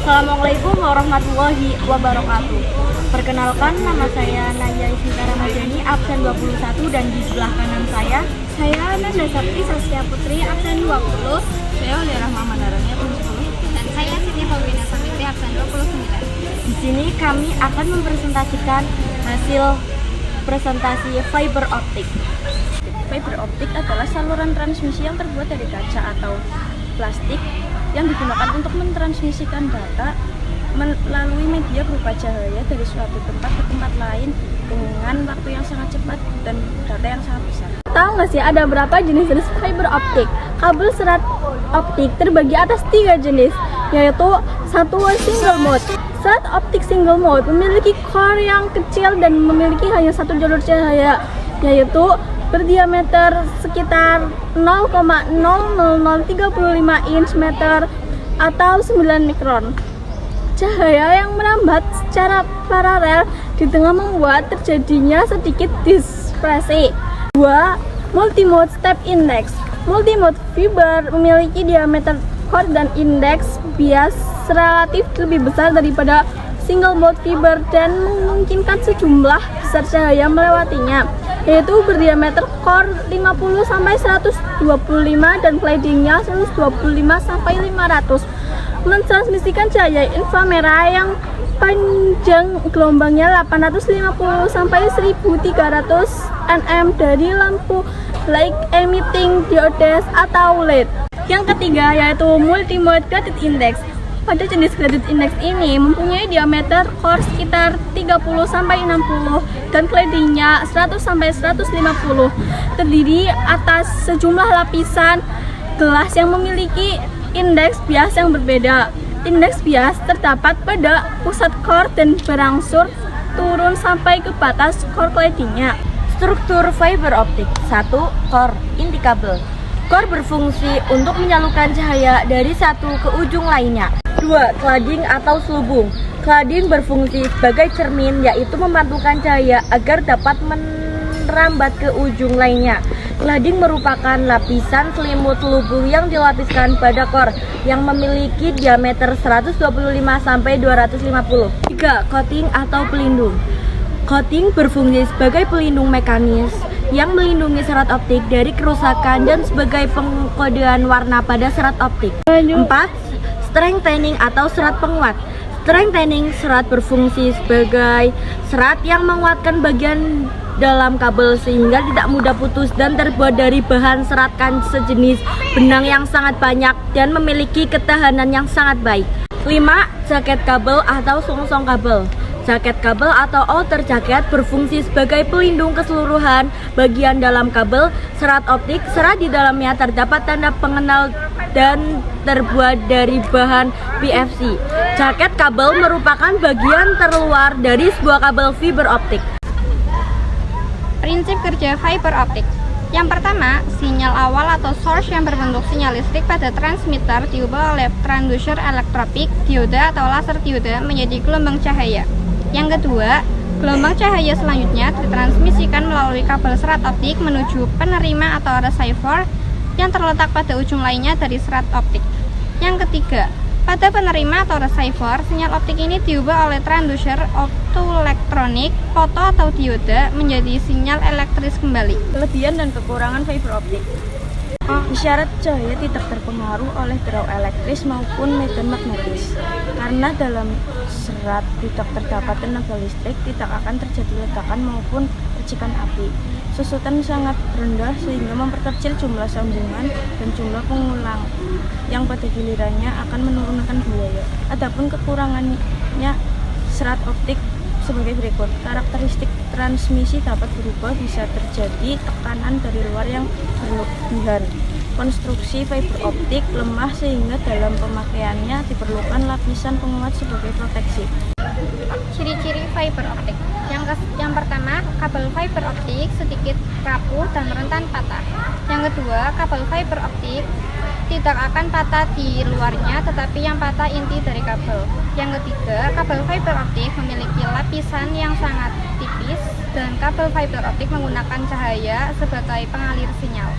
Assalamualaikum warahmatullahi wabarakatuh. Perkenalkan, nama saya Naya Ismita Ramadhani, absen 21, dan di sebelah kanan saya Nanda Sakti Saskia Putri, absen 20. Saya Oleh Rahma Mandarani, absen 10. Dan saya Siti Faubina Samiti, absen 29. di sini kami akan mempresentasikan hasil presentasi fiber optik. Fiber optik adalah saluran transmisi yang terbuat dari kaca atau plastik yang digunakan untuk mentransmisikan data melalui media berupa cahaya dari suatu tempat ke tempat lain dengan waktu yang sangat cepat dan data yang sangat besar. Tahu nggak sih ada berapa jenis-jenis fiber optik? Kabel serat optik terbagi atas 3 jenis, yaitu satu single mode. Serat optik single mode memiliki core yang kecil dan memiliki hanya satu jalur cahaya, yaitu berdiameter sekitar 0,00035 inch meter atau 9 mikron. Cahaya yang merambat secara paralel di tengah membuat terjadinya sedikit dispersi. 2. Multimode step index. Multimode fiber memiliki diameter core dan indeks bias relatif lebih besar daripada single mode fiber dan memungkinkan sejumlah besar cahaya melewatinya, yaitu berdiameter core 50 sampai 125 dan claddingnya 125 sampai 500. Mentransmisikan cahaya inframerah yang panjang gelombangnya 850 sampai 1300 nm dari lampu light emitting diodes atau LED. Yang ketiga yaitu multimode graded index. Pada jenis graded index ini mempunyai diameter core sekitar 30 sampai 60 dan claddingnya 100 sampai 150. Terdiri atas sejumlah lapisan gelas yang memiliki indeks bias yang berbeda. Indeks bias terdapat pada pusat core dan berangsur turun sampai ke batas core claddingnya. Struktur fiber optik. 1. Core inti kabel. Core berfungsi untuk menyalurkan cahaya dari satu ke ujung lainnya. 2. Cladding atau selubung. Cladding berfungsi sebagai cermin, yaitu memantulkan cahaya agar dapat merambat ke ujung lainnya. Cladding merupakan lapisan selimut selubung yang dilapiskan pada core yang memiliki diameter 125 sampai 250. 3. Coating atau pelindung. Coating berfungsi sebagai pelindung mekanis yang melindungi serat optik dari kerusakan dan sebagai pengkodean warna pada serat optik. 4. Strengthening atau serat penguat. Strengthening serat berfungsi sebagai serat yang menguatkan bagian dalam kabel sehingga tidak mudah putus dan terbuat dari bahan serat kan sejenis benang yang sangat banyak dan memiliki ketahanan yang sangat baik. 5. Jaket kabel atau songsong kabel. Jaket kabel atau outer jaket berfungsi sebagai pelindung keseluruhan bagian dalam kabel serat optik. Serat di dalamnya terdapat tanda pengenal dan terbuat dari bahan PVC. Jaket kabel merupakan bagian terluar dari sebuah kabel fiber optik. Prinsip kerja fiber optik. Yang pertama, sinyal awal atau source yang berbentuk sinyal listrik pada transmitter diubah oleh transducer elektropik, diode atau laser diode menjadi gelombang cahaya. Yang kedua, gelombang cahaya selanjutnya ditransmisikan melalui kabel serat optik menuju penerima atau receiver yang terletak pada ujung lainnya dari serat optik. Yang ketiga, pada penerima atau receiver, sinyal optik ini diubah oleh transducer optoelektronik, foto atau diode menjadi sinyal elektris kembali. Kelebihan dan kekurangan fiber optik. Isyarat cahaya tidak terpengaruh oleh draw elektris maupun medan magnetis. Karena dalam serat tidak terdapat tenaga listrik, tidak akan terjadi ledakan maupun percikan api. Susutan sangat rendah sehingga memperkecil jumlah sambungan dan jumlah pengulang yang pada gilirannya akan menurunkan biaya. Adapun kekurangannya serat optik sebagai berikut. Karakteristik transmisi dapat berubah, bisa terjadi tekanan dari luar yang berlebihan. Konstruksi fiber optik lemah sehingga dalam pemakaiannya diperlukan lapisan penguat sebagai proteksi. Ciri-ciri fiber optik. Yang pertama, kabel fiber optik sedikit rapuh dan rentan patah. Yang kedua, kabel fiber optik tidak akan patah di luarnya, tetapi yang patah inti dari kabel. Yang ketiga, kabel fiber optik memiliki lapisan yang sangat tipis dan kabel fiber optik menggunakan cahaya sebagai pengalir sinyal.